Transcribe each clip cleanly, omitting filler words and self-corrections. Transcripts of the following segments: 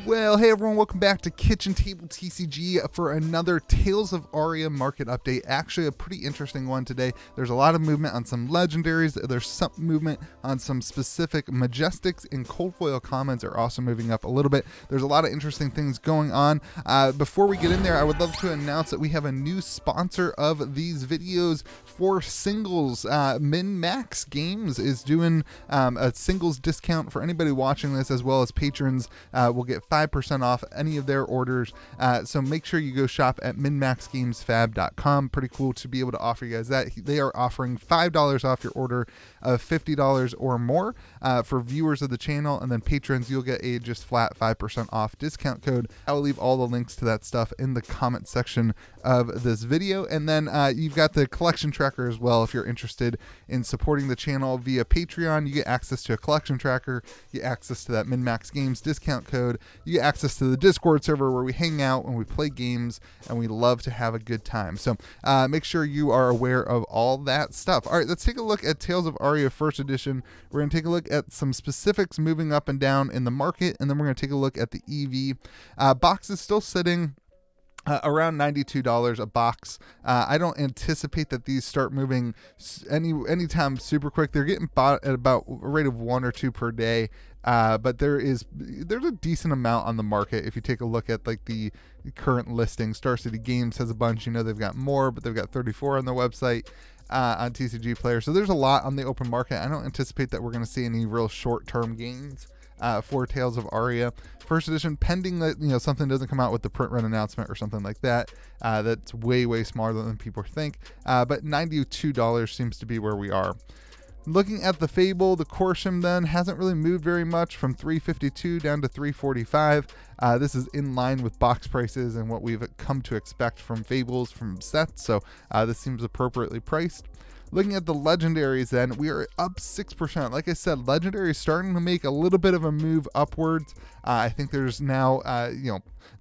Well, hey everyone, welcome back to Kitchen Table TCG for another Tales of Aria market update. Actually, a pretty interesting one today. There's a lot of movement on some legendaries. There's some movement on some specific majestics, and cold foil commons are also moving up a little bit. There's a lot of interesting things going on. Before we get in there, I would love to announce that we have a new sponsor of these videos for singles. Min-Max Games is doing a singles discount for anybody watching this, as well as patrons will get 5% off any of their orders. So make sure you go shop at minmaxgamesfab.com. Pretty cool to be able to offer you guys that. They are offering $5 off your order of $50 or more for viewers of the channel, and then patrons, you'll get a just flat 5% off discount code. I will leave all the links to that stuff in the comment section of this video. And then you've got the collection tracker as well. If you're interested in supporting the channel via Patreon, you get access to a collection tracker, you get access to that Min-Max Games discount code, you get access to the Discord server where we hang out and we play games and we love to have a good time. So make sure you are aware of all that stuff. All right, let's take a look at Tales of Aria First Edition. We're going to take a look at some specifics moving up and down in the market, and then we're going to take a look at the EV. Box is still sitting around $92 a box. I don't anticipate that these start moving anytime super quick. They're getting bought at about a rate of 1 or 2 per day. But there's a decent amount on the market. If you take a look at like the current listing, Star City Games has a bunch. You know, they've got more, but they've got 34 on their website on TCG Player. So there's a lot on the open market. I don't anticipate that we're going to see any real short-term gains for Tales of Aria First Edition, pending that something doesn't come out with the print run announcement or something like that. That's way smaller than people think. But $92 seems to be where we are. Looking at the Fable, the Corsham then hasn't really moved very much, from $352 down to $345. This is in line with box prices and what we've come to expect from Fables from sets, so this seems appropriately priced. Looking at the legendaries then, we are up 6%. Like I said, legendary is starting to make a little bit of a move upwards. I think there's now,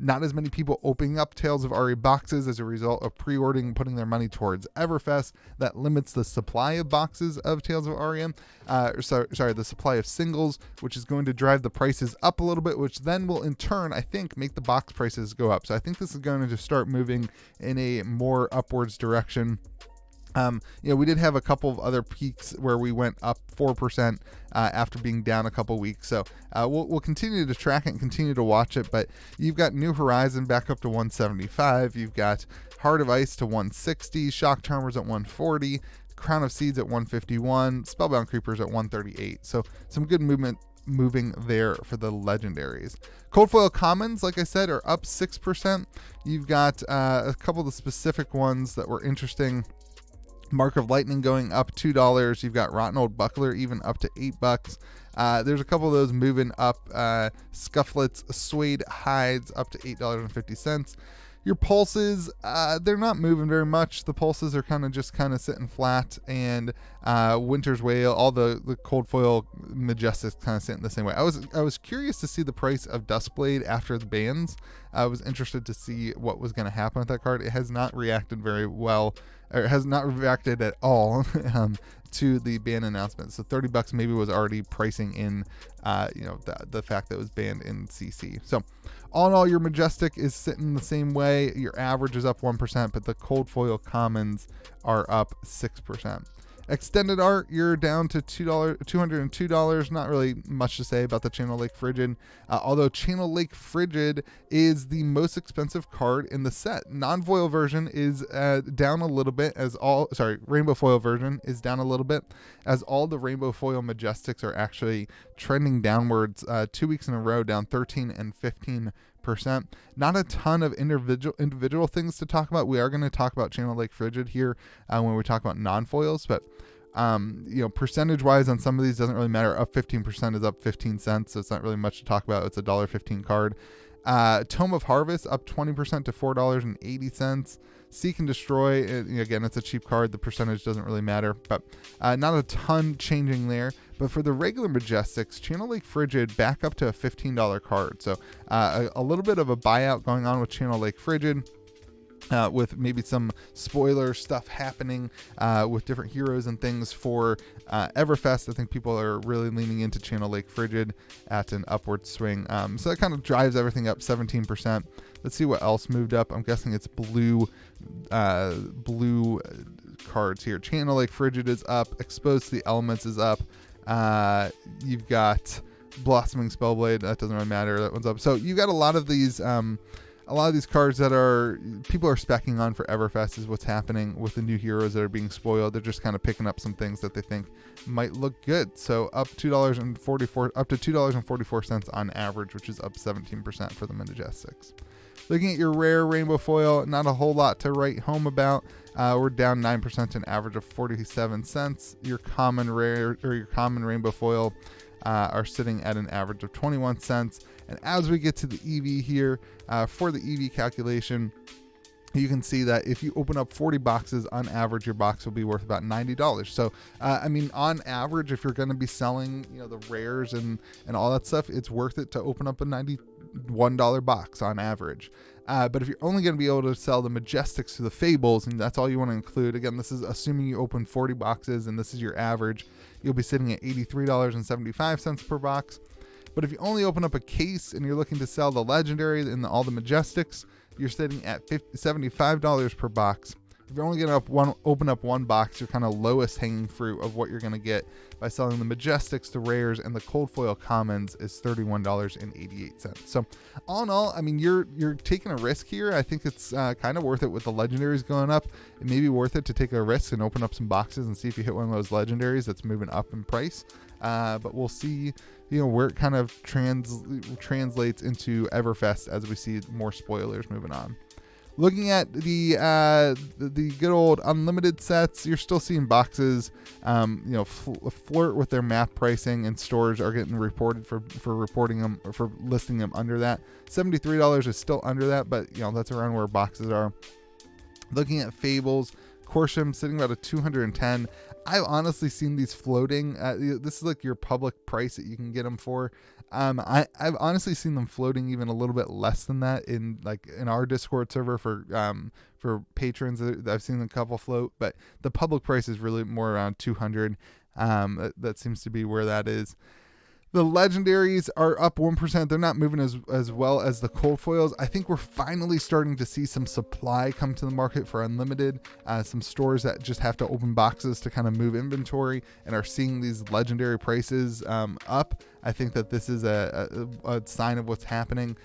not as many people opening up Tales of Aria boxes as a result of pre-ordering and putting their money towards Everfest. That limits the supply of boxes of Tales of Aria. The supply of singles, which is going to drive the prices up a little bit, which then will in turn, I think, make the box prices go up. So I think this is going to just start moving in a more upwards direction. We did have a couple of other peaks where we went up 4% after being down a couple weeks. So we'll continue to track it and continue to watch it. But you've got New Horizon back up to 175. You've got Heart of Ice to 160. Shock Charmers at 140. Crown of Seeds at 151. Spellbound Creepers at 138. So some good moving there for the legendaries. Cold foil commons, like I said, are up 6%. You've got a couple of the specific ones that were interesting. Mark of Lightning going up $2. You've got Rotten Old Buckler even up to $8. There's a couple of those moving up. Scufflets Suede Hides up to $8.50. Your pulses, they're not moving very much. The pulses are kind of sitting flat, and Winter's Wail, all the cold foil majestics kind of sitting the same way. I was curious to see the price of Duskblade after the bans. I was interested to see what was going to happen with that card. It has not reacted very well, or has not reacted at all to the ban announcement. So $30 maybe was already pricing in, the fact that it was banned in CC. So all in all, your Majestic is sitting the same way. Your average is up 1%, but the cold foil commons are up 6%. Extended art, you're down to $202. Not really much to say about the Channel Lake Frigid, although Channel Lake Frigid is the most expensive card in the set. Non-foil version is down a little bit, rainbow foil version is down a little bit, as all the rainbow foil majestics are actually trending downwards 2 weeks in a row, down 13 and 15%. Not a ton of individual things to talk about. We are going to talk about Channel Lake Frigid here when we talk about non-foils, but percentage wise on some of these doesn't really matter. Up 15% is up 15 cents, so it's not really much to talk about. It's a $1.15 card. Tome of Harvest up 20% to $4.80. Seek and Destroy, again, it's a cheap card. The percentage doesn't really matter, but not a ton changing there. But for the regular Majestics, Channel Lake Frigid back up to a $15 card. So a little bit of a buyout going on with Channel Lake Frigid. with maybe some spoiler stuff happening with different heroes and things for Everfest. I think people are really leaning into Channel Lake Frigid at an upward swing. So that kind of drives everything up 17%. Let's see what else moved up. I'm guessing it's blue cards here. Channel Lake Frigid is up. Exposed to the Elements is up. You've got Blossoming Spellblade. That doesn't really matter. That one's up. So you got a lot of these cards that people are speccing on for Everfest is what's happening with the new heroes that are being spoiled. They're just kind of picking up some things that they think might look good. So up to $2.44 on average, which is up 17% for the Majestics. Looking at your rare rainbow foil, not a whole lot to write home about. We're down 9%, an average of 47 cents. Your common rare or your common rainbow foil are sitting at an average of 21 cents. And as we get to the EV here, for the EV calculation, you can see that if you open up 40 boxes, on average, your box will be worth about $90. So, I mean, on average, if you're going to be selling, the rares and all that stuff, it's worth it to open up a $91 box on average. But if you're only going to be able to sell the Majestics to the Fables, and that's all you want to include, again, this is assuming you open 40 boxes and this is your average, you'll be sitting at $83.75 per box. But if you only open up a case and you're looking to sell the Legendaries and all the Majestics, you're sitting at $75 per box. If you're only going to open up one box, your kind of lowest hanging fruit of what you're going to get by selling the Majestics, the Rares, and the Cold Foil Commons is $31.88. So all in all, I mean, you're taking a risk here. I think it's kind of worth it with the Legendaries going up. It may be worth it to take a risk and open up some boxes and see if you hit one of those Legendaries that's moving up in price. But we'll see, where it kind of translates into Everfest as we see more spoilers moving on. Looking at the good old unlimited sets, you're still seeing boxes, flirt with their map pricing, and stores are getting reported for reporting them or for listing them under that. $73 is still under that, but that's around where boxes are. Looking at Fables, Corsham sitting about a 210. I've honestly seen these floating. This is like your public price that you can get them for. I've honestly seen them floating even a little bit less than that in our Discord server for patrons. I've seen a couple float, but the public price is really more around 200. That seems to be where that is. The Legendaries are up 1%. They're not moving as well as the cold foils. I think we're finally starting to see some supply come to the market for Unlimited. Some stores that just have to open boxes to kind of move inventory and are seeing these legendary prices up. I think that this is a sign of what's happening.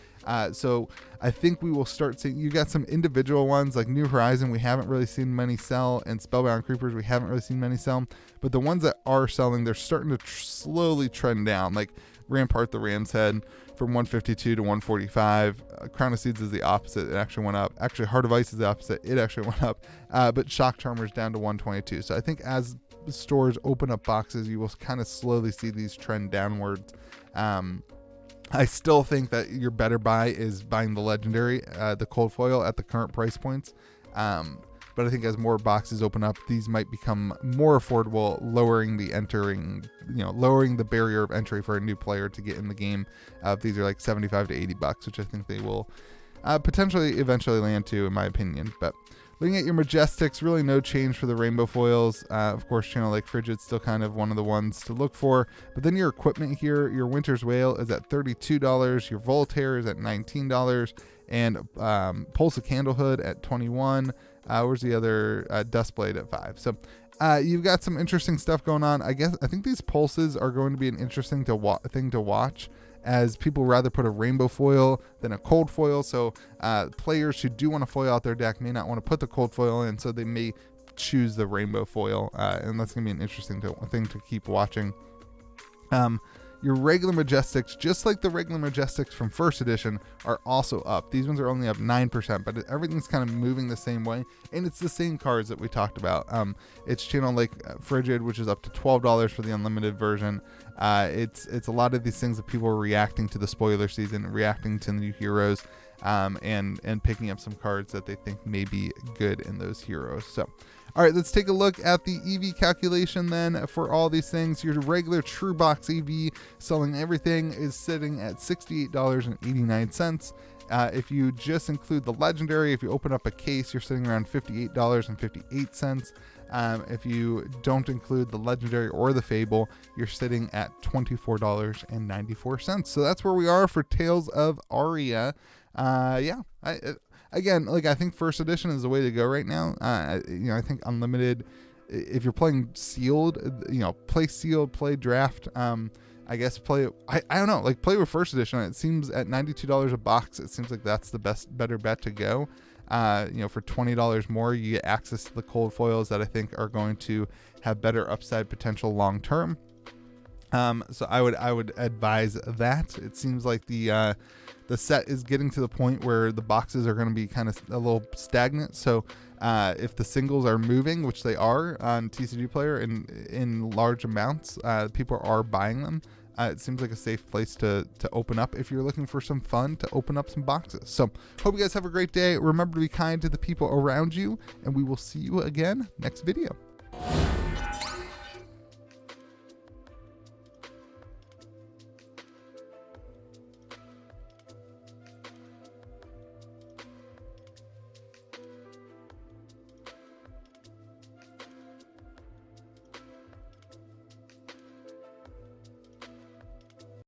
So I think we will start seeing, you got some individual ones like New Horizon, we haven't really seen many sell, and Spellbound Creepers, we haven't really seen many sell. But the ones that are selling, they're starting to slowly trend down. Like Rampart the Ram's Head from 152 to 145. Crown of Seeds is the opposite. It actually went up. Actually, Heart of Ice is the opposite. It actually went up. But Shock Charmer's down to 122. So I think as stores open up boxes, you will kind of slowly see these trend downwards. I still think that your better buy is buying the Legendary, the cold foil at the current price points. But I think as more boxes open up, these might become more affordable, lowering the barrier of entry for a new player to get in the game. These are like $75 to $80, which I think they will potentially eventually land to, in my opinion. But looking at your Majestics, really no change for the rainbow foils. Of course, Channel Lake Frigid's still kind of one of the ones to look for. But then your equipment here, your Winter's Whale is at $32. Your Voltaire is at $19. And Pulse of Candlehood at $21. Where's the other? Dustblade at $5. So you've got some interesting stuff going on. I think these pulses are going to be an interesting thing to watch, as people rather put a rainbow foil than a cold foil. So players who do want to foil out their deck may not want to put the cold foil in, so they may choose the rainbow foil, and that's going to be an interesting thing to keep watching. Your regular Majestics, just like the regular Majestics from first edition, are also up. These ones are only up 9%, but everything's kind of moving the same way, and it's the same cards that we talked about. It's Channel Lake Frigid, which is up to $12 for the unlimited version. It's a lot of these things that people are reacting to the spoiler season, reacting to new heroes, and picking up some cards that they think may be good in those heroes. So, all right, let's take a look at the EV calculation then for all these things. Your regular True Box EV selling everything is sitting at $68.89. If you just include the legendary, if you open up a case, you're sitting around $58.58. If you don't include the legendary or the fable, you're sitting at $24.94. So that's where we are for Tales of Aria. Again, like, I think first edition is the way to go right now. I think unlimited, if you're playing sealed, play sealed, play draft. I guess play, I don't know, like, play with first edition. It seems at $92 a box, it seems like that's the better bet to go. For $20 more, you get access to the cold foils that I think are going to have better upside potential long term. So I would advise that. It seems like the set is getting to the point where the boxes are going to be kind of a little stagnant. So if the singles are moving, which they are on TCG Player in large amounts, people are buying them. It seems like a safe place to open up if you're looking for some fun to open up some boxes. So hope you guys have a great day. Remember to be kind to the people around you, and we will see you again next video.